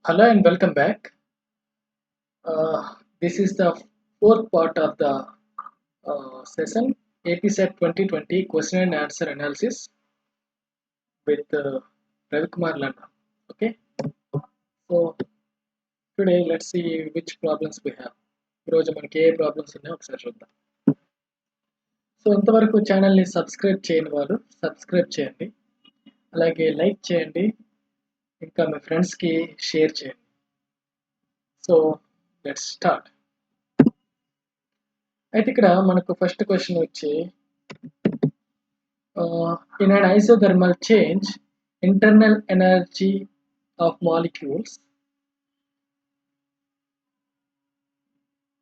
Hello and welcome back. This is the fourth part of the session, APSET 2020 question and answer analysis with Ravi Kumar Landa. Okay, so today let's see which problems we have. ఈరోజు మనకి ఏ problems ఉన్నాయో ఒకసారి చూద్దాం. So ఇంతవరకు ఛానల్ని subscribe చేయని వాళ్ళు subscribe చేయండి, అలాగే లైక్ చేయండి, ఇంకా మీ ఫ్రెండ్స్కి షేర్ చేయండి. So let's start. అయితే ఇక్కడ మనకు ఫస్ట్ క్వశ్చన్ వచ్చి in an isothermal change, internal energy of molecules,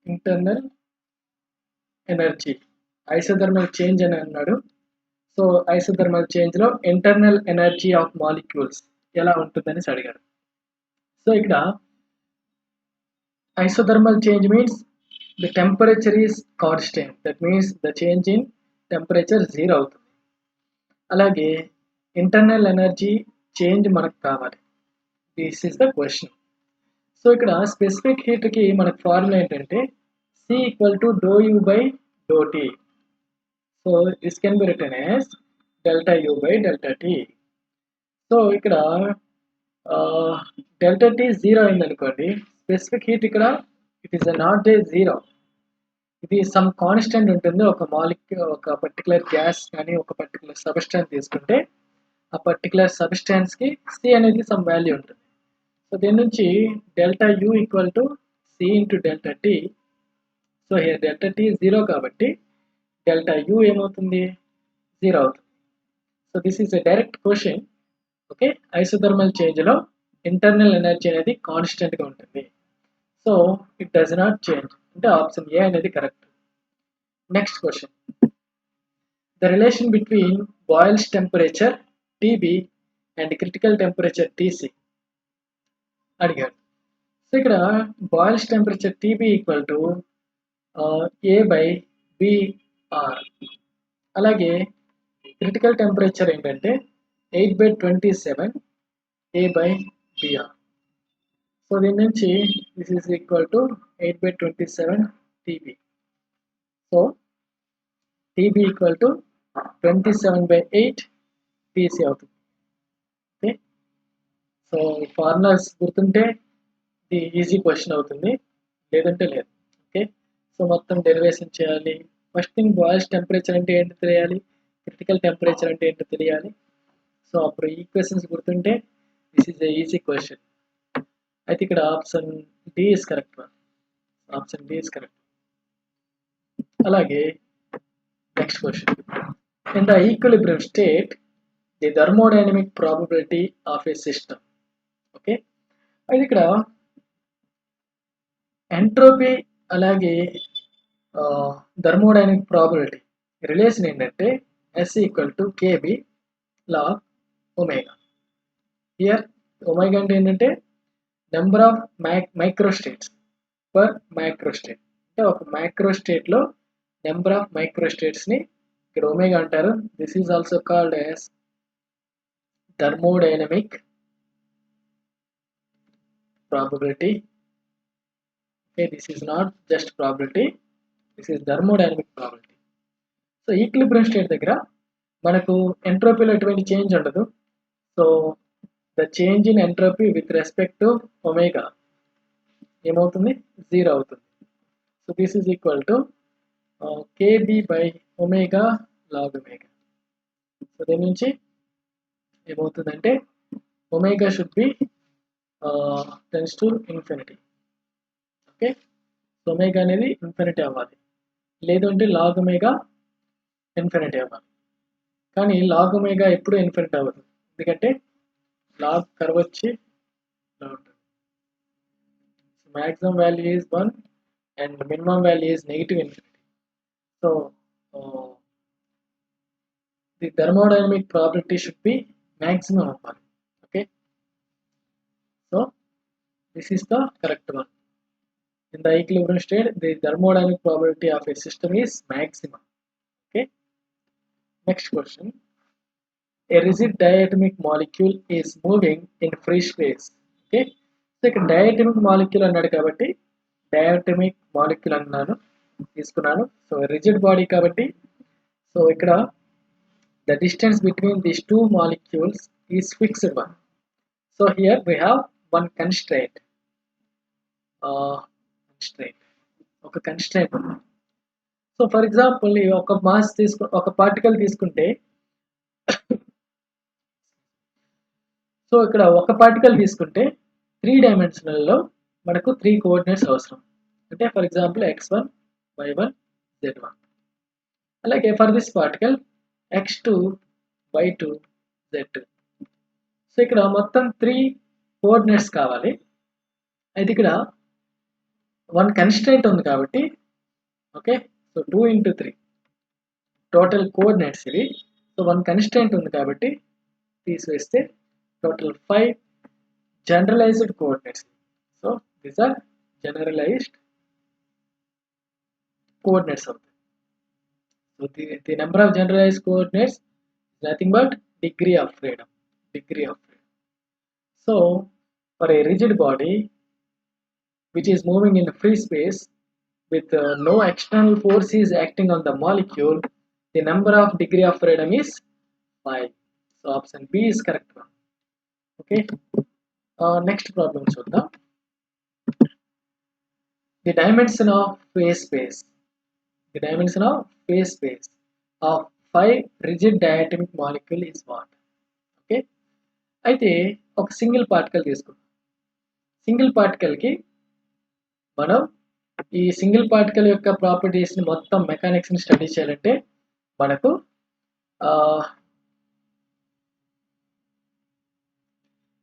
internal energy, isothermal change అని అన్నాడు. సో ఐసోథర్మల్ చేంజ్ లో ఇంటర్నల్ ఎనర్జీ ఆఫ్ మాలిక్యూల్స్ ఎలా ఉంటుందని అడిగాడు. సో ఇక్కడ isothermal change means the temperature is constant, that means the change in temperature zero అవుతుంది. అలాగే internal energy change మనకు కావాలి. This is the question. So ఇక్కడ స్పెసిఫిక్ హీట్కి మనకు ఫార్ములా ఏంటంటే C equal to do U by do T. So this can be written as delta U by delta T. So ఇక్కడ delta T zero అయింది అనుకోండి, specific heat ఇక్కడ it is not a zero, ఇది some constant ఉంటుంది. ఒక molecule, ఒక particular gas కానీ ఒక పర్టికులర్ సబ్స్టాన్స్ తీసుకుంటే ఆ పర్టికులర్ సబ్స్టాన్స్కి సి అనేది సమ్ వాల్యూ ఉంటుంది. సో దీని నుంచి delta U equal to C into delta T. So here delta T zero కాబట్టి డెల్టా యూ ఏమవుతుంది, జీరో అవుతుంది. So this is a direct question. Okay, isothermal చేంజ్లో ఇంటర్నల్ ఎనర్జీ అనేది కాన్స్టెంట్గా ఉంటుంది. So it does not change, అంటే option A అనేది correct. Next question, the relation between Boyle's temperature TB and critical temperature TC అడిగాడు. So ఇక్కడ Boyle's temperature TB equal to A by BR, అలాగే critical temperature ఏంటంటే 8/27 A by BR. So దీని నుంచి this is equal to 8/27 TB. So TB equal to 27/8 TC అవుతుంది. Okay, so formulas గుర్తుంటే ఇది easy question అవుతుంది, లేదంటే లేదు. ఓకే, సో మొత్తం డెరివేషన్ చేయాలి. ఫస్ట్ థింగ్ బాయిల్స్ టెంపరేచర్ అంటే ఏంటో తెలియాలి, క్రిటికల్ టెంపరేచర్ అంటే ఏంటో తెలియాలి. సో అప్పుడు ఈక్వేషన్స్ గుర్తుంటే this is a easy question. అయితే ఇక్కడ option D is correct one. Option D is correct. అలాగే next question, in the equilibrium state the thermodynamic probability of a system. Okay, అయితే ఇక్కడ ఎంట్రోపీ అలాగే థర్మోడైనమిక్ ప్రాబబిలిటీ రిలేషన్ ఏంటంటే S equal to KB log omega. Here omega అంటే ఏంటంటే number of microstates per microstate, అంటే ఒక మైక్రోస్టేట్లో నెంబర్ ఆఫ్ మైక్రోస్టేట్స్ని ఇక్కడ ఒమేగా అంటారు. This is also called as thermodynamic probability. Okay, this is not just probability, this is thermodynamic probability. So equilibrium state దగ్గర మనకు ఎంట్రోపీలో ఎటువంటి చేంజ్ ఉండదు. So the change in entropy with respect to omega ఏమవుతుంది, zero అవుతుంది. So this is equal to KB by omega log omega. So దీని నుంచి ఏమవుతుందంటే omega should be tends to infinity. Okay, omega అనేది ఇన్ఫినిటీ అవ్వాలి, లేదంటే log omega infinity అవ్వాలి. కానీ లాగ్ ఒమేగా ఎప్పుడు ఇన్ఫినిటీ అవ్వదు, ఎందుకంటే లాగ్ కర్వ్ వచ్చి ఇలా ఉంటుంది. Maximum value is 1 and minimum value is negative infinity. So the thermodynamic probability should be maximum అవ్వాలి. Okay, so this is the correct one. In the equilibrium state, the thermodynamic probability of a system is maximum. Okay. Next question. A rigid diatomic molecule is moving in free space. Okay. So ఇక్కడ diatomic molecule అన్నాడు కాబట్టి diatomic molecule అన్నాను తీసుకున్నాను. So rigid body కాబట్టి so ఇక్కడ the distance between these two molecules is fixed one. So here we have one constraint. ఒక constraint ఉంది. So for example ఒక మాస్ ఒక పార్టికల్ తీసుకుంటే సో ఇక్కడ ఒక పార్టికల్ తీసుకుంటే 3 డైమెన్షనల్లో మనకు 3 కోఆర్డినేట్స్ అవసరం. అంటే for example x1 y1 z1. అలాగే for this particle x2 y2 z2. So ఇక్కడ మొత్తం 3 కోఆర్డినేట్స్ కావాలి. అయితే ఇక్కడ 1 కన్స్ట్రెయింట్ ఉంది కాబట్టి okay, so 2 into 3 total coordinates ఇవి. సో 1 కన్స్ట్రెయింట్ ఉంది కాబట్టి తీసివేస్తే total 5 generalized coordinates. So these are generalized coordinates అవుతాయి. So the number of generalized coordinates is nothing but degree of freedom. So for a rigid body which is moving in free space with no external force is acting on the molecule, the number of degree of freedom is 5. So option B is correct one. Okay. Next problem చూద్దాం. The dimension of phase space. The dimension of phase space of 5 rigid diatomic molecule is what? Okay. అయితే ఒక single particle తీసుకుందాం. Single particle కి మనం ఈ single particle యొక్క properties ని మొత్తం మెకానిక్స్ ని స్టడీ చేయాలంటే మనకు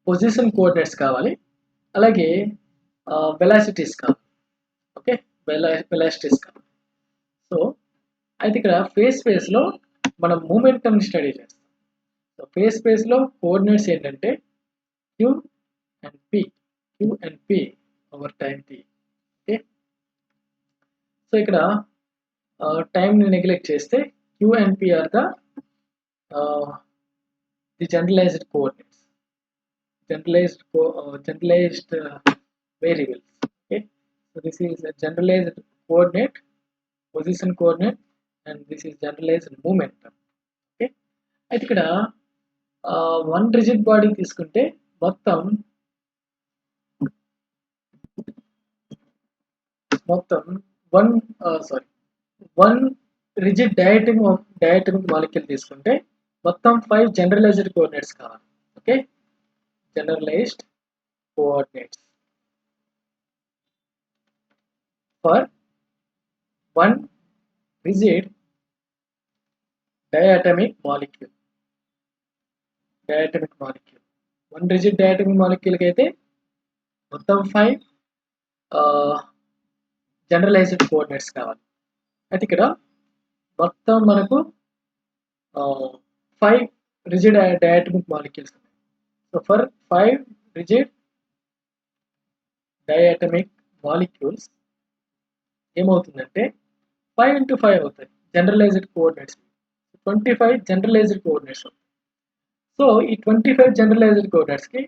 పొజిషన్ కోఆర్డినేట్స్ కావాలి, అలాగే వెలాసిటీస్ కావాలి. ఓకే, వెలాసిటీస్ కావాలి. సో అయితే ఇక్కడ ఫేజ్ స్పేస్లో మనం మూమెంటమ్ని స్టడీ చేస్తాం. సో ఫేజ్ స్పేస్లో కోఆర్డినేట్స్ ఏంటంటే Q and P over time T. Okay, so ఇక్కడ టైంని నెగ్లెక్ట్ చేస్తే Q and P are the generalized coordinates, generalized variables. Okay, so this is generalized coordinate, position coordinate, and this is generalized momentum. Okay, అయితే ఇక్కడ one rigid body తీసుకుంటే మొత్తం one rigid diatomic molecule తీసుకుంటే మొత్తం 5 generalized coordinates కావాలి. Okay, generalized coordinates for one rigid diatomic molecule. One rigid diatomic molecule కి అయితే మొత్తం 5 జనరలైజ్డ్ కోఆర్డినేట్స్ కావాలి. అయితే ఇక్కడ మొత్తం మనకు 5 rigid diatomic molecules ఉన్నాయి. So for 5 rigid diatomic molecules ఏమవుతుందంటే 5 into 5 అవుతాయి జనరలైజ్డ్ కోఆర్డినేట్స్. 25 జనరలైజ్డ్ కోఆర్డినేట్స్ అవుతాయి. సో ఈ 25 జనరలైజ్డ్ కోఆర్డినేట్స్కి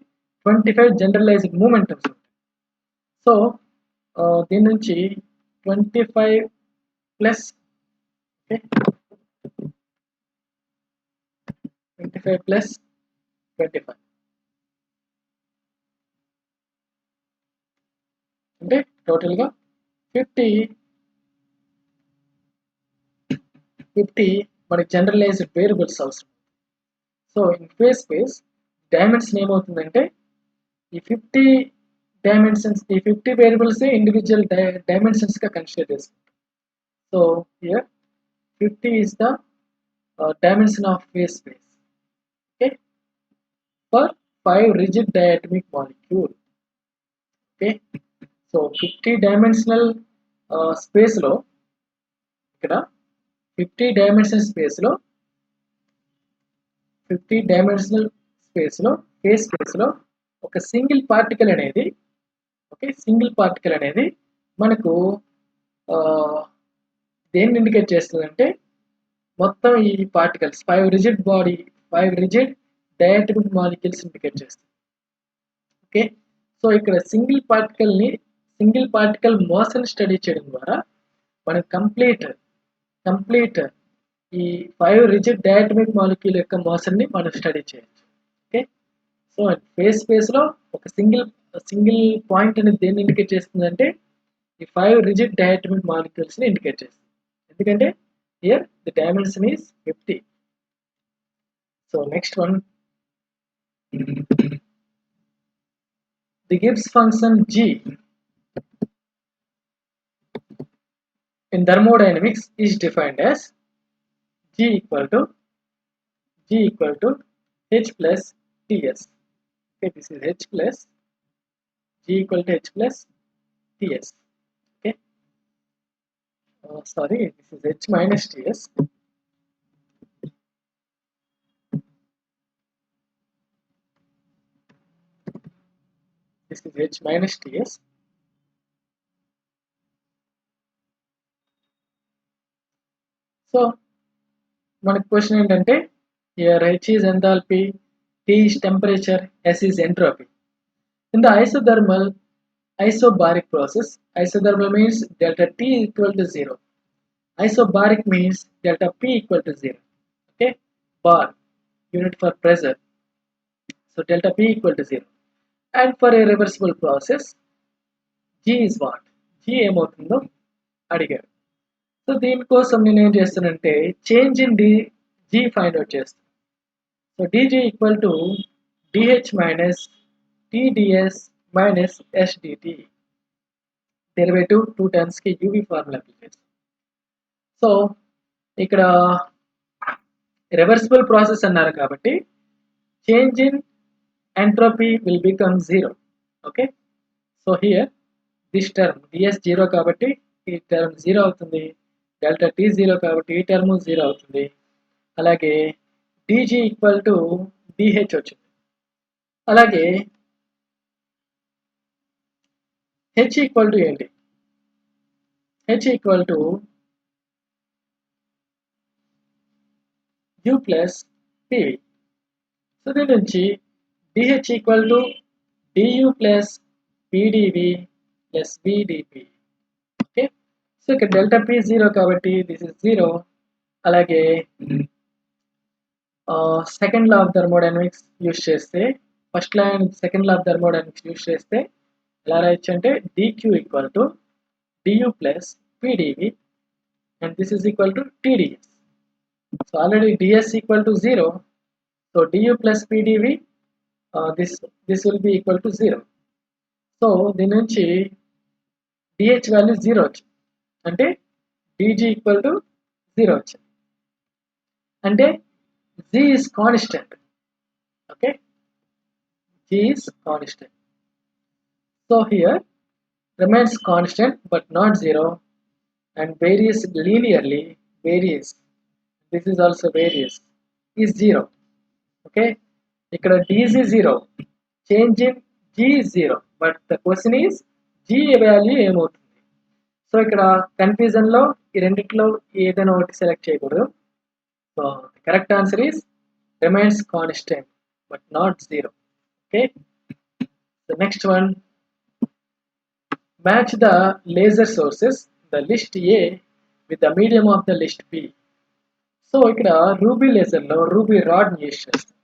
25 జనరలైజ్డ్ మూమెంటమ్స్ ఉంటాయి. సో దీని నుంచి 25 ప్లస్ 25 అంటే టోటల్గా 50 మనకి జనరలైజ్డ్ వేరియబుల్స్ అవసరం. So in phase space dimension ఏమవుతుందంటే ఈ 50 డైమెన్షన్స్, ఈ 50 వేరియబుల్స్ ఇండివిజువల్ డైమెన్షన్స్ గా కన్సిడర్ చేసుకుంటాం. So here 50 is the dimension of phase space. Okay, for 5 rigid diatomic molecule. Okay, so 50 dimensional space లో ఇక్కడ 50 డైమెన్షనల్ స్పేస్లో ఫేజ్ స్పేస్లో ఒక సింగిల్ పార్టికల్ అనేది మనకు దేన్ని ఇండికేట్ చేస్తుందంటే మొత్తం ఈ particles 5 rigid diatomic molecules indicate చేస్తుంది. ఓకే, సో ఇక్కడ సింగిల్ పార్టికల్ మోషన్ స్టడీ చేయడం ద్వారా మనం కంప్లీట్ ఈ 5 రిజిడ్ డయాటమిక్ మాలిక్యూల్ యొక్క మోషన్ ని మనం స్టడీ చేయొచ్చు. ఓకే, సో ఫేస్ లో ఒక సింగిల్ పాయింట్ అనేది దేన్ని ఇండికేట్ చేస్తుందంటే ఈ 5 రిజిడ్ డయాటమిక్ మాలిక్యూల్స్ ని ఇండికేట్ చేస్తుంది. ఎందుకంటే here the dimension is 50. So next one, the Gibbs function G in thermodynamics is defined as G equal to H plus Ts. Okay, this is H plus G equal to H plus Ts. Okay, sorry, this is H minus Ts. This is H minus Ts. So మనకి question ఏంటంటే here H is enthalpy, T is temperature, S is entropy. In the isobaric process, isothermal means delta T equal to 0. Isobaric means delta P equal to 0. Okay, bar unit for pressure. So delta P equal to 0. And for a reversible process, G is what? G ఏమవుతుందో అడిగారు. So దీనికోసం నేను ఏం చేస్తానంటే change in G find out చేస్తాను. So dG equal to dH minus TdS minus SdT. Derivative 2 terms కి UV formula apply చేస్తాం. So ఇక్కడ రివర్సిబుల్ ప్రాసెస్ అన్నారు కాబట్టి change in entropy will become 0. Okay, so here this term ds 0 కాబట్టి ఈ term 0 అవుతుంది, delta t 0 కాబట్టి ఈ టర్మ్ 0 అవుతుంది. అలాగే dg ఈక్వల్ టు dh వచ్చింది. అలాగే h ఈక్వల్ టు ఏంటి? h equal to u plus pv. So దీని నుంచి dH equal to du plus pdv plus vdp. Okay, so ఇక్కడ డెల్టా p 0 కాబట్టి దిస్ ఇస్ 0. అలాగే second law of thermodynamics use చేస్తే second law of thermodynamics use చేస్తే ఎలా రాయొచ్చు అంటే dq equal to du plus pdv and this is equal to tds. So already ds equal to 0, so du plus pdv this will be equal to 0. So దీని నుంచి dH value 0 వచ్చింది అంటే dG equal to 0 వచ్చింది అంటే G is constant. Okay, G is constant. So here remains constant but not 0 and varies linearly. This is also varies is 0. Okay, ఇక్కడ dz 0, change in g is 0, but the question is g value ఏమవుతుంది. So ఇక్కడ confusion లో ఈ రెండిట్లో ఏదైనా ఒకటి select చేయకూడదు. So correct answer is remains constant but not 0. Okay, the next one, match the laser sources the list A with the medium of the list B. So ఇక్కడ ruby laser లో ruby rod ని use చేస్తాం.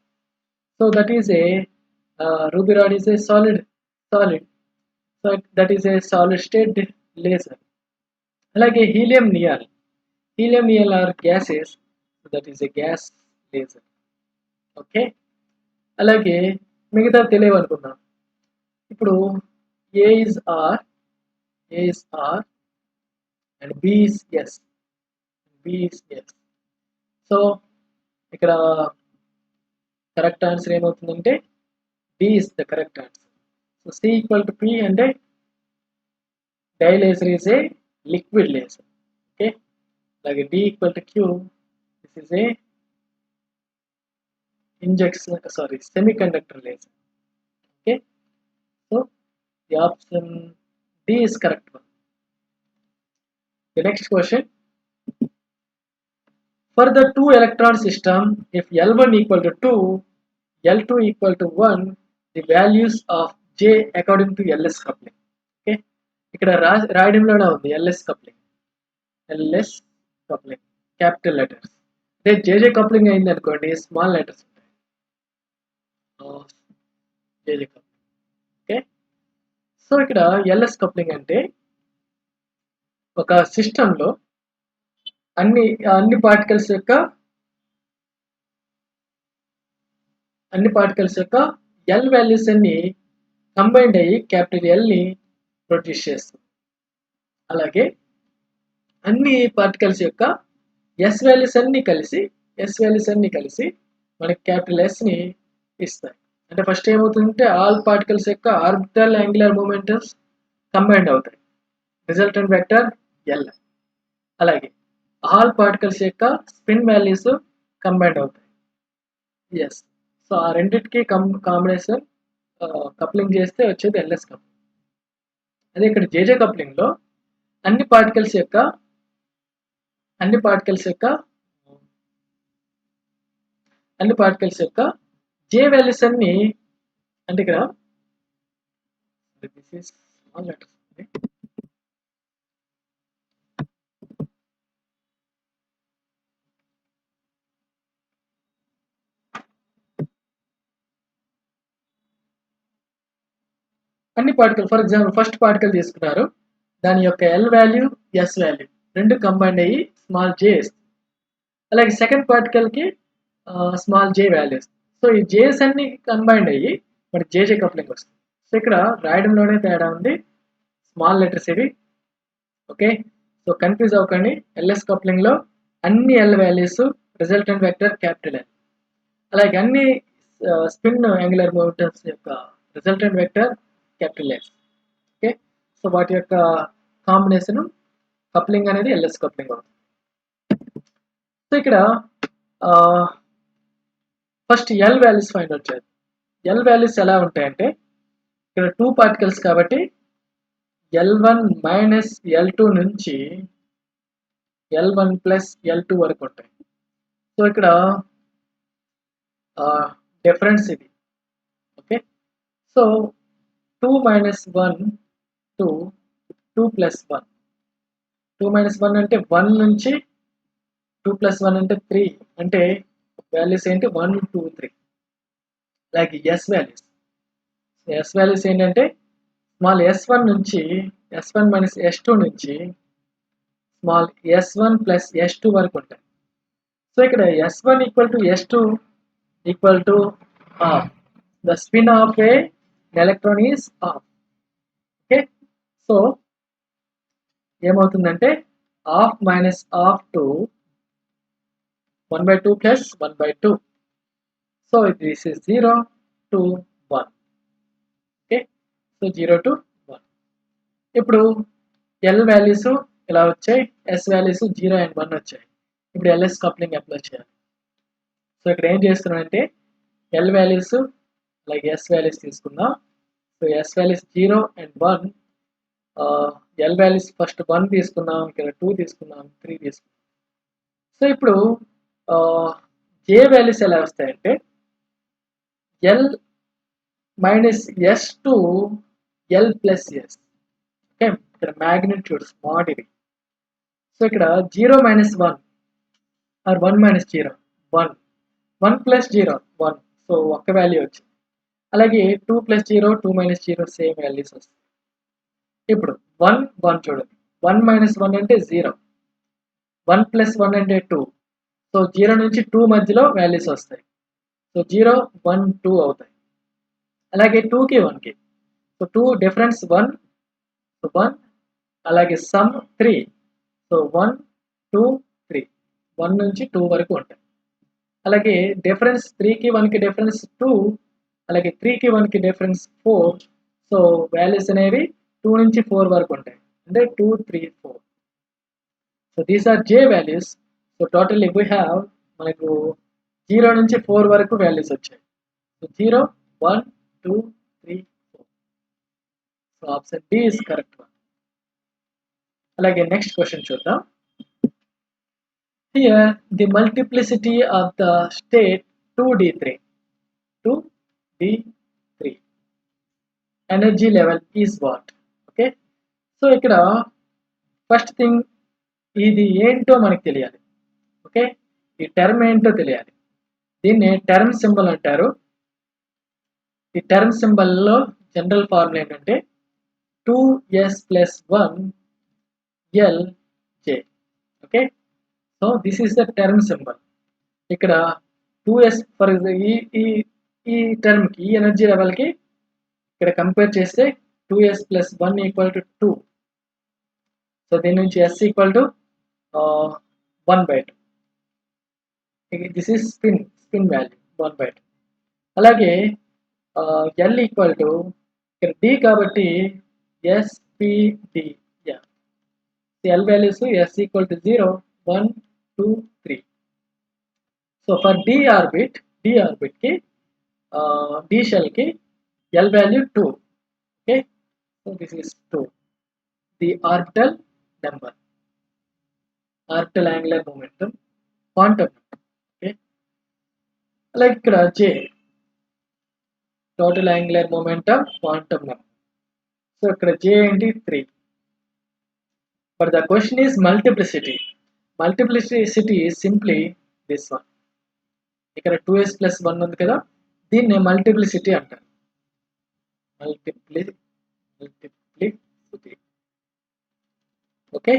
So that is a ruby rod is a solid, so that is a solid state laser. Like a helium neon are gases, so that is a gas laser. Okay, అలాగే మిగతా తెలియవనుకున్నాం. ఇప్పుడు A is R and B is S. So ఇక్కడ correct answer ఏమవుతుందంటే D is the correct answer. So C equal to P అంటే dye laser is a liquid laser. Okay, like D equal to Q, this is a semiconductor laser. Okay, so the option D is correct one. The next question, for the 2 electron system, if L1 equal to 2, L2 equal to 1, the values of J according to LS coupling. Okay, ఇక్కడ రాయడంలోనే ఉంది LS coupling. LS coupling capital letters. అదే JJ coupling అయింది అనుకోండి small letters ఉంటాయి. JJ coupling. Okay, so ఇక్కడ LS coupling అంటే ఒక సిస్టంలో అన్ని పార్టికల్స్ యొక్క L వాల్యూస్ అన్ని కంబైన్డ్ అయ్యి క్యాపిటల్ L ని ప్రొడ్యూస్ చేస్తుంది. అలాగే అన్ని పార్టికల్స్ యొక్క S వాల్యూస్ అన్ని కలిసి మనకి క్యాపిటల్ S ని ఇస్తాయి. అంటే ఫస్ట్ ఏమవుతుందంటే ఆల్ పార్టికల్స్ యొక్క ఆర్బిటల్ యాంగులర్ మొమెంటమ్స్ కంబైన్డ్ అవుతాయి, రిజల్టెంట్ వెక్టర్ L. అలాగే ఆల్ పార్టికల్స్ యొక్క స్పిన్ వాల్యూస్ కంబైన్డ్ అవుతాయి, ఎస్. సో ఆ రెండింటికి కాంబినేషన్ కప్లింగ్ చేస్తే వచ్చేది LS కప్లింగ్. అదే ఇక్కడ JJ కప్లింగ్ లో అన్ని పార్టికల్స్ యొక్క J వాల్యూస్ అన్ని, అంటే ఇక్కడ దిస్ ఇస్ స్మాల్ లెటర్స్, అన్ని particle for example first particle తీసుకున్నారు, దాని యొక్క L వాల్యూ S వాల్యూ రెండు కంబైండ్ అయ్యి స్మాల్ J ఇస్తుంది. అలాగే సెకండ్ పార్టికల్ కి స్మాల్ J వాల్యూస్. సో ఈ J's అన్ని కంబైండ్ అయ్యి మరి JJ కప్లింగ్ వస్తుంది. సో ఇక్కడ రాయడంలోనే తేడా ఉంది, స్మాల్ లెటర్స్ ఇవి. ఓకే, సో కన్ఫ్యూజ్ అవ్వకండి. LS కప్లింగ్ లో అన్ని L values resultant vector capital L. అలాగే అన్ని స్పిన్ యాంగులర్ మొమెంటమ్స్ యొక్క resultant vector capital S. Okay, so వాటి యొక్క కాంబినేషన్ కప్లింగ్ అనేది LS కప్లింగ్ అవుతుంది. సో ఇక్కడ first L values find out చేయాలి. L వాల్యూస్ ఎలా ఉంటాయంటే ఇక్కడ 2 పార్టికల్స్ కాబట్టి L1 మైనస్ L2 నుంచి L1 ప్లస్ L2 వరకు ఉంటాయి. సో ఇక్కడ డిఫరెన్స్ ఇది. Okay, so 2 minus 1 2, 2 plus 1. 2 minus 1 అంటే 1 నుంచి 2 plus 1 అంటే 3, అంటే వాల్యూస్ ఏంటి 1 2 3. అలాగే S వాల్యూస్ ఏంటంటే స్మాల్ S1 నుంచి S1 మైనస్ S2 నుంచి స్మాల్ S1 ప్లస్ S2 వరకు ఉంటాయి. సో ఇక్కడ S1 equal to S2 equal to half. The spin of a electron is half. Okay, so ఏమవుతుందంటే half minus half to 1/2 plus 1/2. So this is 0 to 1. Okay, so 0 to 1. ఇప్పుడు L values ఇలా వచ్చాయి, S values 0 and 1 వచ్చాయి. ఇప్పుడు LS coupling apply చేయాలి. So ఇక్కడ ఏం చేస్తున్నానంటే L వాల్యూస్ అలాగే S వాల్యూస్ తీసుకుందాం. So S values 0 and 1, L values first 1 తీసుకున్నాం, ఇక్కడ 2 తీసుకున్నాం, 3 తీసుకున్నాం. సో ఇప్పుడు J వాల్యూస్ ఎలా వస్తాయంటే L minus S to L plus S. Okay, ఇక్కడ మ్యాగ్నిట్యూడ్ స్మాల్ ఇది. సో ఇక్కడ 0 minus 1 or 1 minus 0 1, 1 plus 0 1. So ఒక్క వాల్యూ వచ్చింది. అలాగే 2 ప్లస్ 0 2 మైనస్ 0 సేమ్ వాల్యూస్ వస్తాయి. ఇప్పుడు 1 1 చూడండి, 1 మైనస్ 1 అంటే 0, 1 ప్లస్ 1 అంటే 2. సో 0 నుంచి 2 మధ్యలో వాల్యూస్ వస్తాయి. సో 0 1 2 అవుతాయి. అలాగే 2కి 1కి, సో 2 డిఫరెన్స్ 1, సో 1. అలాగే సమ్ 3, సో 1 2 3, 1 నుంచి 2 వరకు ఉంటాయి. అలాగే డిఫరెన్స్ 3కి 1కి డిఫరెన్స్ 2, అలాగే 3కి 1కి డిఫరెన్స్ 4. సో వాల్యూస్ అనేవి 2 నుంచి 4 వరకు ఉంటాయి, అంటే 2 3 4. So these are J values. So totally we have మనకు 0 నుంచి 4 వరకు వాల్యూస్ వచ్చాయి. So 0 1 2 3 4. So option D is correct one. అలాగే నెక్స్ట్ క్వశ్చన్ చూద్దాం. Here the multiplicity of the state 2d3. Energy level is what. Okay, so ఇక్కడ first thing ఇది ఏంటో మనకు తెలియాలి. ఓకే, ఈ టర్మ్ ఏంటో తెలియాలి. దీన్ని టర్మ్ సింబల్ అంటారు. ఈ టర్మ్ సింబల్లో జనరల్ ఫార్ములా ఏంటంటే 2s + 1 LJ. Okay, so this is the term symbol. ఇక్కడ 2s ఫర్ ఈ ఈ ఈ టర్మ్కి, ఈ ఎనర్జీ లెవెల్కి ఇక్కడ కంపేర్ చేస్తే 2s + 1 = 2. సో దీని నుంచి s = 1/2. This is spin value 1/2. అలాగే L = ఇక్కడ D కాబట్టి SPD. L values s = 0, 1, 2, 3. So for D orbit ki D shell ki L value 2. Okay, so this is 2, the orbital number, orbital angular momentum, quantum number. Okay, like J, total angular momentum, quantum number. So J enti 3. But the question is multiplicity. Multiplicity is simply this one. ఇక్కడ 2s + 1 ఉంది కదా, దీన్ని multiplicity అంటారు. Multiplicity. Okay,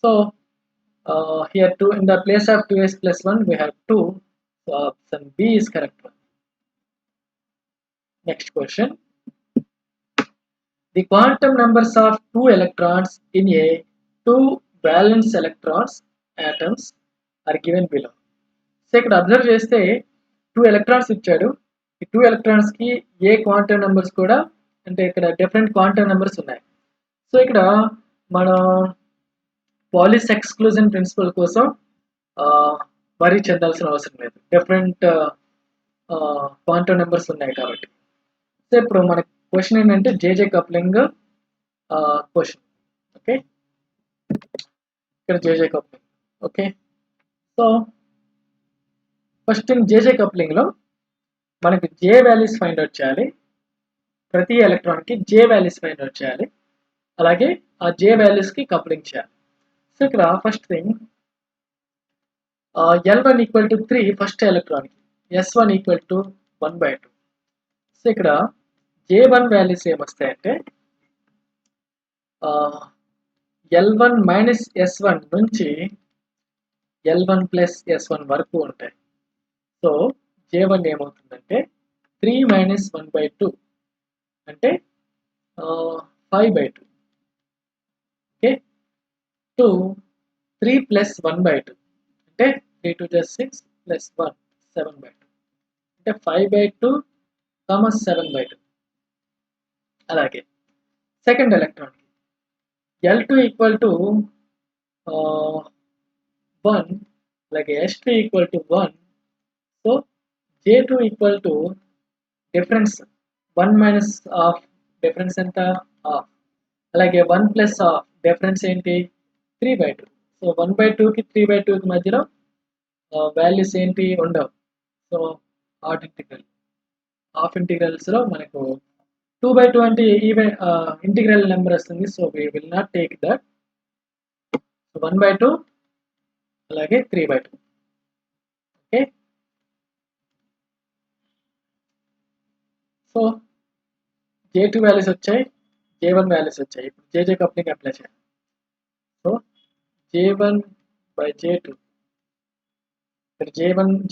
so here 2 in the place of 2s + 1 we have 2. So option B is correct one. Next question. The quantum numbers of 2 electrons in a 2 valence electrons atoms are given below. So ఇక్కడ observe చేస్తే 2 electrons ఇచ్చాడు. ఈ 2 electrons కి ఏ quantum numbers కూడా, అంటే ఇక్కడ different quantum numbers ఉన్నాయి. So ఇక్కడ మనం పాలిస్ ఎక్స్క్లూజన్ ప్రిన్సిపల్ కోసం వరీ చెందాల్సిన అవసరం లేదు, డిఫరెంట్ క్వాంటమ్ నెంబర్స్ ఉన్నాయి కాబట్టి. సో ఇప్పుడు మన క్వశ్చన్ ఏంటంటే జేజే కప్లింగ్ క్వశ్చన్. ఓకే, ఇక్కడ JJ coupling. Okay, so first thing JJ coupling లో మనకి జే వాల్యూస్ ఫైండ్ అవుట్ చేయాలి. ప్రతి ఎలక్ట్రాన్ కి జే వాల్యూస్ ఫైండ్ అవుట్ చేయాలి. అలాగే ఆ జే వాల్యూస్ కి కప్లింగ్ చేయాలి. సో ఇక్కడ first thing L1 = 3 first electron కి, S1 = 1/2. సో ఇక్కడ J1 వాల్యూస్ ఏమొస్తాయంటే L1 - S1 నుంచి L1 + S1 వరకు ఉంటాయి. సో J1 ఏమవుతుందంటే 3 - 1/2 అంటే 5/2. ఓకే, 2 3 + 1/2 అంటే 3 × 2 = 6 + 1 7/2 అంటే 5/2, 7/2. అలాగే సెకండ్ ఎలక్ట్రాన్ L2 = 1, అలాగే S2 = 1. So J2 = difference 1 - half, difference ఎంత హాఫ్. అలాగే 1 + హాఫ్, డిఫరెన్స్ ఏంటి 3/2. సో 1/2 కి 3/2 కి మధ్యలో వాల్యూస్ ఏంటి ఉండవు. సో హాఫ్ ఇంటిగ్రల్స్ లో మనకు 2/2 అంటే ఈవెన్ ఇంటిగ్రల్ నెంబర్ వస్తుంది. So we will not take that. 1/2 అలాగే 3/2. ఓకే, సో J2 వాల్యూస్ వచ్చాయి, J1 వాల్యూస్ వచ్చాయి. ఇప్పుడు జేజే కప్లింగ్ అప్లై చేయాలి. సో J1/J2, ఇక్కడ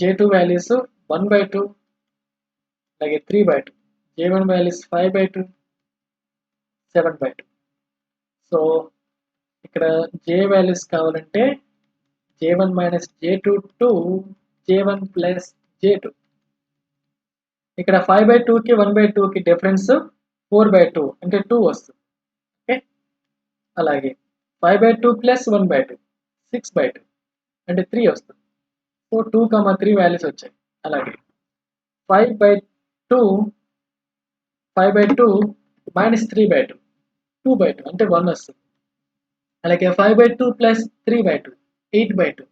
J2 వాల్యూస్ 1/2 అలాగే 3/2. J1 values 5/2, 7/2. సో ఇక్కడ J వాల్యూస్ కావాలంటే J1 - J2 to J1 + J2. ఇక్కడ 5/2 కి 1/2 కి డిఫరెన్స్ 4/2 అంటే 2 వస్తుంది. ఓకే, అలాగే 5/2 + 1/2 6/2 అంటే 3 వస్తుంది. సో 2, 3 వాల్యూస్ వచ్చాయి. అలాగే 5/2 - 3/2 2/2 అంటే 1 వస్తుంది. అలాగే 5/2 + 3/2 8/2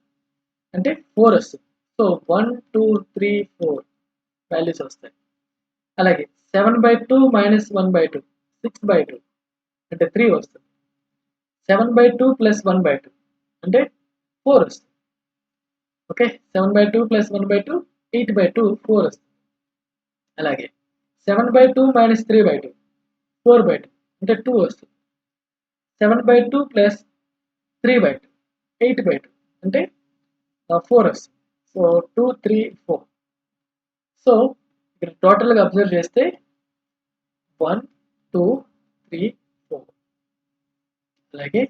అంటే 4 వస్తుంది. సో 1, 2, 3, 4 వాల్యూస్ వస్తాయి. అలాగే 7/2 minus 1/2 6/2 అంటే 3 వస్తుంది. 7/2 plus 1/2 అంటే 4 వస్తుంది. ఓకే, 7/2 plus 1/2 8/2 4 వస్తుంది. అలాగే 7/2 minus 3/2 4/2 అంటే 2 వస్తుంది. 7/2 plus 3/2 8/2 అంటే 4 వస్తుంది. సో 2 3 4. సో ఇక్కడ టోటల్గా అబ్జర్వ్ చేస్తే 1 2 3 4. అలాగే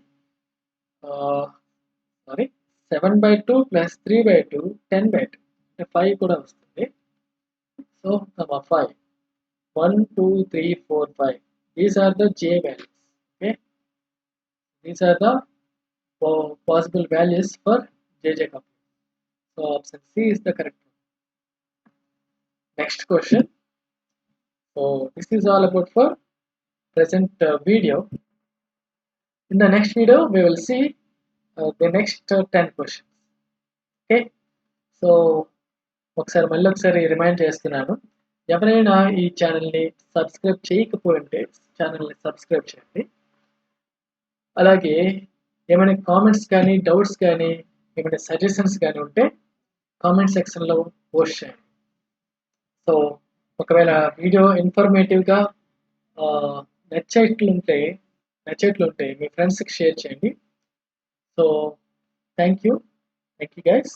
సారీ 7/2 plus 3/2 10/2 అంటే 5 కూడా వస్తుంది. So 5 1 2 3 4 5. These are the J values. Okay, these are the possible values for JJ coupling. So option C is the correct one. Next question. So this is all about for present video. In the next video we will see the next 10 questions. Okay, so మళ్ళీ ఒకసారి remind చేస్తున్నాను, ఎవరైనా ఈ ఛానల్ని subscribe చేయకపోతే ఛానల్ని subscribe చేయండి. అలాగే ఏమైనా కామెంట్స్ కానీ డౌట్స్ కానీ ఏమైనా సజెషన్స్ కానీ ఉంటే కామెంట్ సెక్షన్లో పోస్ట్ చేయండి. సో ఒకవేళ వీడియో ఇన్ఫర్మేటివ్గా నచ్చేట్లుంటే మీ ఫ్రెండ్స్కి షేర్ చేయండి. So thank you guys.